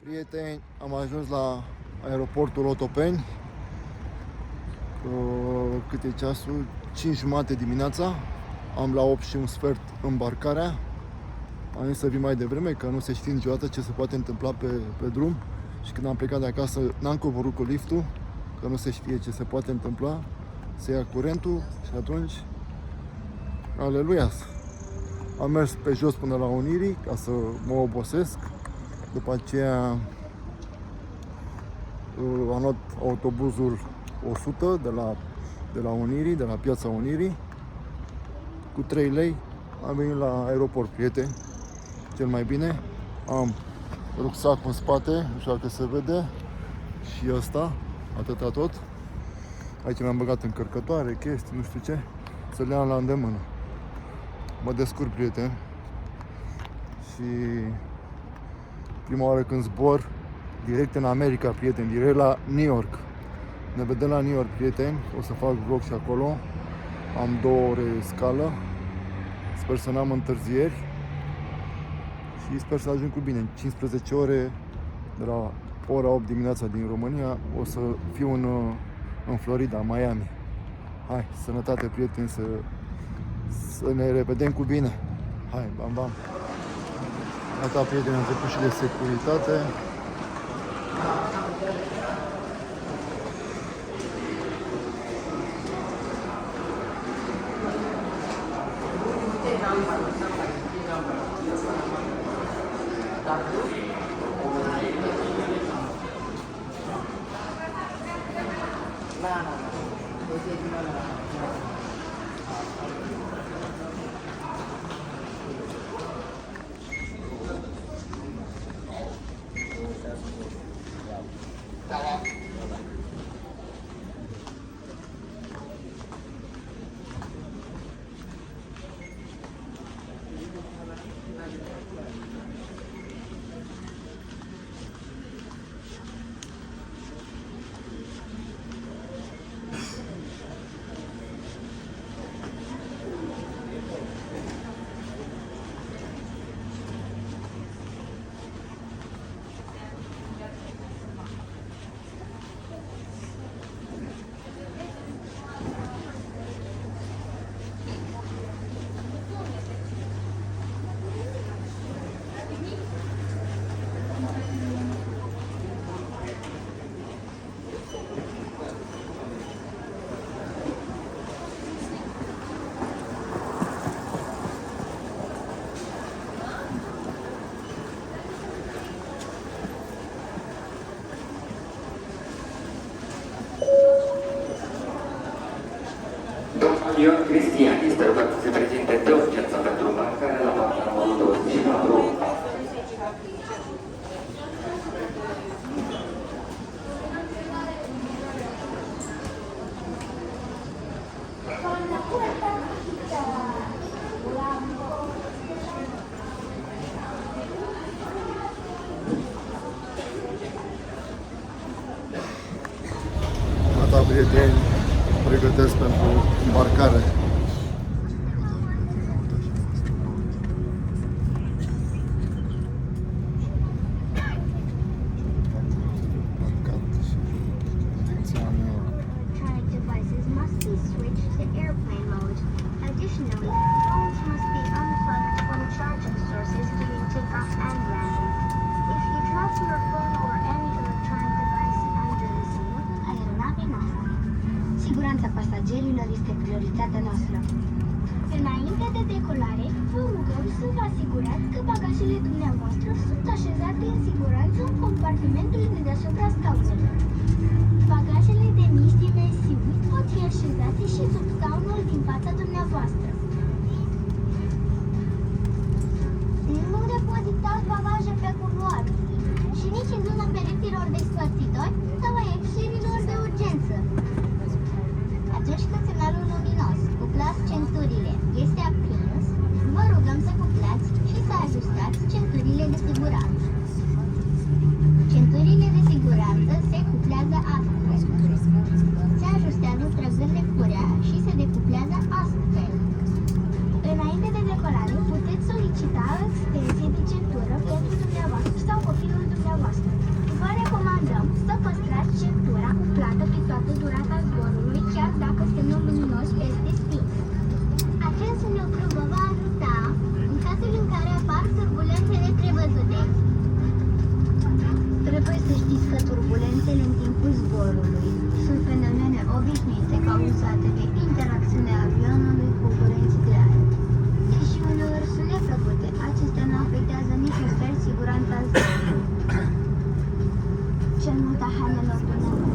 Prieteni, am ajuns la aeroportul Otopeni. Cât e ceasul? 5:30 dimineața. Am la 8:15 îmbarcarea. Am zis să vin mai devreme, că nu se știe niciodată ce se poate întâmpla pe drum. Și când am plecat de acasă, n-am coborât cu liftul, că nu se știe ce se poate întâmpla. Se ia curentul și atunci, aleluia! Am mers pe jos până la Unirii ca să mă obosesc. După aceea am luat autobuzul 100 de la Unirii, de la piața Unirii. Cu 3 lei am venit la aeroport, prieteni. Cel mai bine. Am rucsacul în spate, nu știu dacă se vede. Și ăsta, atâta tot. Aici mi-am băgat încărcătoare, chestii, nu știu ce. Să le am la îndemână. Mă descurc, prieteni. Și prima oară când zbor direct în America, prieteni, direct la New York. Ne vedem la New York, prieteni. O să fac vlog și acolo. Am 2 ore scală. Sper să n-am întârzieri. Și sper să ajung cu bine. În 15 ore, de la ora 8 dimineața din România, o să fiu în Florida, Miami. Hai, sănătate, prieteni, să ne revedem cu bine. Hai, bam, bam. Gata, prieteni, am trecut și de securitate. Ion Cristian este rugat să se prezinte de urgență pentru îmbarcare la partea numărul 24. Gata, prieteni, pregătesc pentru îmbarcare. Electronic devices must be switched to airplane mode. Additionally, phones must be unplugged from charging sources during takeoff and landing. If you drop your phone or any electronic device under the seat, aeronavei noastre. Siguranța pasagerilor este prioritatea noastră. Înainte de decolare, vă rugăm să vă asigurați că bagajele dumneavoastră sunt așezate în siguranță în compartimentul de deasupra scaunelor. Bagajele de mici dimensiuni pot fi așezate și sub scaunul din fața dumneavoastră. Nu depozitați bagaje pe culoar și nici în zona pereților despărțitori sau a ieșirilor de urgență. Atunci când semnalul luminos cuplați centurile este aprins, vă rugăm să cuplați și să ajustați centurile de siguranță. Centurile de siguranță se cuplează astfel. Se ajustează trăgând de curea și se decuplează astfel. Înainte de decolare, puteți solicita o extensie de centură pentru dumneavoastră sau copilul dumneavoastră. Să știți că turbulențele în timpul zborului sunt fenomene obișnuite cauzate de interacțiunea avionului cu curenți de aer. Deși uneori sunt neplăcute, acestea nu afectează niciun fel siguranța zborului. Cel mult a hainelor dumneavoastră.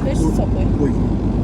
Questo so poi. Pui.